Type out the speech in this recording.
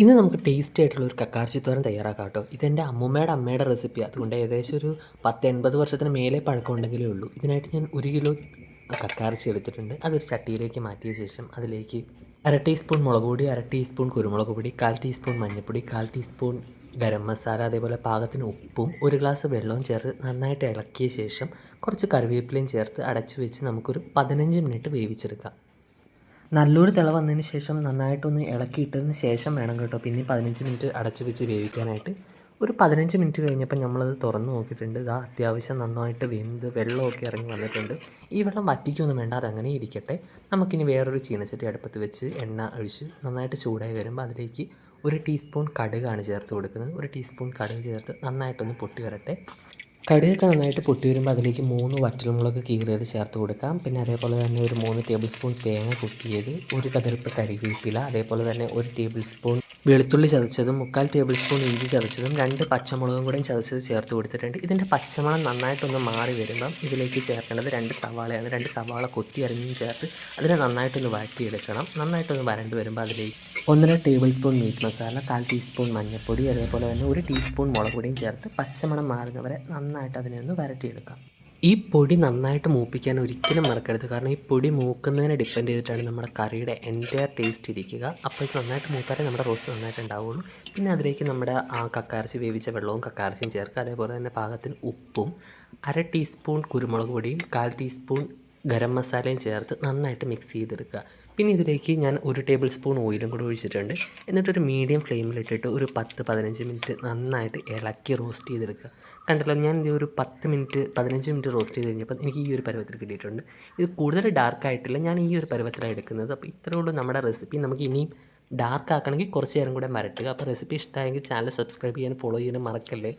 ഇന്ന് നമുക്ക് ടേസ്റ്റി ആയിട്ടുള്ള ഒരു കക്കാർച്ചി തോരൻ തയ്യാറാക്കാം കേട്ടോ. ഇതെൻ്റെ അമ്മയുടെ റെസിപ്പിയാണ്. അതുകൊണ്ട് ഏകദേശം ഒരു 10-80 വർഷത്തിന് മേലെ പഴക്കമുണ്ടെങ്കിലേ ഉള്ളൂ. ഇതിനായിട്ട് ഞാൻ 1 കിലോ കക്കാർച്ചി എടുത്തിട്ടുണ്ട്. അതൊരു ചട്ടിയിലേക്ക് മാറ്റിയ ശേഷം അതിലേക്ക് 1/2 ടീസ്പൂൺ മുളക് പൊടി, 1/2 ടീസ്പൂൺ കുരുമുളക് പൊടി, 1/4 ടീസ്പൂൺ മഞ്ഞൾപ്പൊടി, 1/4 ടീസ്പൂൺ ഗരം മസാല, അതേപോലെ പാകത്തിന് ഉപ്പും 1 ഗ്ലാസ് വെള്ളവും ചേർത്ത് നന്നായിട്ട് ഇളക്കിയ ശേഷം കുറച്ച് കറിവേപ്പിലയും ചേർത്ത് അടച്ചു വെച്ച് നമുക്കൊരു 15 മിനിറ്റ് വേവിച്ചെടുക്കാം. നല്ലൊരു തിള വന്നതിന് ശേഷം നന്നായിട്ടൊന്ന് ഇളക്കിയിട്ടതിന് ശേഷം വേണം കേട്ടോ പിന്നെ 15 മിനിറ്റ് അടച്ചു വെച്ച് വേവിക്കാനായിട്ട്. ഒരു 15 മിനിറ്റ് കഴിഞ്ഞപ്പോൾ നമ്മളത് തുറന്ന് നോക്കിയിട്ടുണ്ട്. ഇതാ അത്യാവശ്യം നന്നായിട്ട് വെന്ത് വെള്ളമൊക്കെ ഇറങ്ങി വന്നിട്ടുണ്ട്. ഈ വെള്ളം വറ്റിക്കൊന്നും വേണ്ട, അതങ്ങനെ ഇരിക്കട്ടെ. നമുക്കിനി വേറൊരു ചീനച്ചട്ടി അടുപ്പത്ത് വെച്ച് എണ്ണ ഒഴിച്ച് നന്നായിട്ട് ചൂടായി വരുമ്പോൾ അതിലേക്ക് 1 ടീസ്പൂൺ കടുകാണ് ചേർത്ത് കൊടുക്കുന്നത്. 1 ടീസ്പൂൺ കടുക് ചേർത്ത് നന്നായിട്ടൊന്ന് പൊട്ടി വരട്ടെ. കടുകൊക്കെ നന്നായിട്ട് പൊട്ടി വരുമ്പോൾ അതിലേക്ക് 3 വറ്റൽമുളക് കീറിയത് ചേർത്ത് കൊടുക്കാം. പിന്നെ അതേപോലെ തന്നെ ഒരു 3 ടേബിൾ സ്പൂൺ തേങ്ങ കുത്തിയത്, ഒരു കതിർപ്പ് കരിവേപ്പില, അതേപോലെ തന്നെ 1 ടേബിൾ സ്പൂൺ വെളുത്തുള്ളി ചതച്ചതും, 3/4 ടേബിൾ സ്പൂൺ ഇഞ്ചി ചതച്ചതും, 2 പച്ചമുളകും കൂടെ ചതച്ചത് ചേർത്ത് കൊടുത്തിട്ടുണ്ട്. ഇതിൻ്റെ പച്ചമണം നന്നായിട്ടൊന്ന് മാറി വരുമ്പം ഇതിലേക്ക് ചേർക്കേണ്ടത് 2 സവാളയാണ്. 2 സവാള കൊത്തി അരിഞ്ഞും ചേർത്ത് അതിനെ നന്നായിട്ടൊന്ന് വഴറ്റിയെടുക്കണം. നന്നായിട്ടൊന്ന് വരണ്ട് വരുമ്പോൾ അതിലേക്ക് 1.5 tablespoon meat masala, 1/4 teaspoon മഞ്ഞൾപ്പൊടി, അതേപോലെ തന്നെ 1 ടീസ്പൂൺ മുളക് പൊടിയും ചേർത്ത് പച്ചമണം മാറുന്നവരെ നന്നായിട്ട് അതിനെ ഒന്ന് വരട്ടിയെടുക്കാം. ഈ പൊടി നന്നായിട്ട് മൂപ്പിക്കാൻ ഒരിക്കലും മറക്കരുത്. കാരണം ഈ പൊടി മൂക്കുന്നതിനെ ഡിപ്പെൻഡ് ചെയ്തിട്ടാണ് നമ്മുടെ കറിയുടെ എൻ്റയർ ടേസ്റ്റ് ഇരിക്കുക. അപ്പോൾ ഇത് നന്നായിട്ട് മൂത്താലേ നമ്മുടെ റോസ്റ്റ് നന്നായിട്ട് ഉണ്ടാവുള്ളൂ. പിന്നെ അതിലേക്ക് നമ്മുടെ കക്കാർച്ചി വേവിച്ച വെള്ളവും കക്കാർച്ചിയും ചേർക്കുക. അതേപോലെ തന്നെ പാകത്തിന് ഉപ്പും 1/2 ടീസ്പൂൺ കുരുമുളക് പൊടിയും 1/4 ടീസ്പൂൺ ഗരം മസാലയും ചേർത്ത് നന്നായിട്ട് മിക്സ് ചെയ്തെടുക്കുക. പിന്നെ ഇതിലേക്ക് ഞാൻ 1 ടേബിൾ സ്പൂൺ ഓയിലും കൂടി ഒഴിച്ചിട്ടുണ്ട്. എന്നിട്ടൊരു മീഡിയം ഫ്ലെയിമിലിട്ടിട്ട് ഒരു 10-15 മിനിറ്റ് നന്നായിട്ട് ഇളക്കി റോസ്റ്റ് ചെയ്തെടുക്കുക. കണ്ടല്ലോ, ഞാൻ ഇത് ഒരു 15 മിനിറ്റ് റോസ്റ്റ് ചെയ്ത് കഴിഞ്ഞപ്പോൾ എനിക്ക് ഈ ഒരു പരുവത്തിൽ കിട്ടിയിട്ടുണ്ട്. ഇത് കൂടുതൽ ഡാർക്കായിട്ടില്ല, ഞാൻ ഈ ഒരു പരുവത്തിലാണ് എടുക്കുന്നത്. അപ്പോൾ ഇത്രയേ ഉള്ളൂ നമ്മുടെ റെസിപ്പി. നമുക്ക് ഇനിയും ഡാർക്ക് ആക്കണമെങ്കിൽ കുറച്ച് നേരം കൂടെ വരട്ടുക. അപ്പോൾ റെസിപ്പി ഇഷ്ടമായെങ്കിൽ ചാനൽ സബ്സ്ക്രൈബ് ചെയ്യാനും ഫോളോ ചെയ്യാനും മറക്കല്ലേ.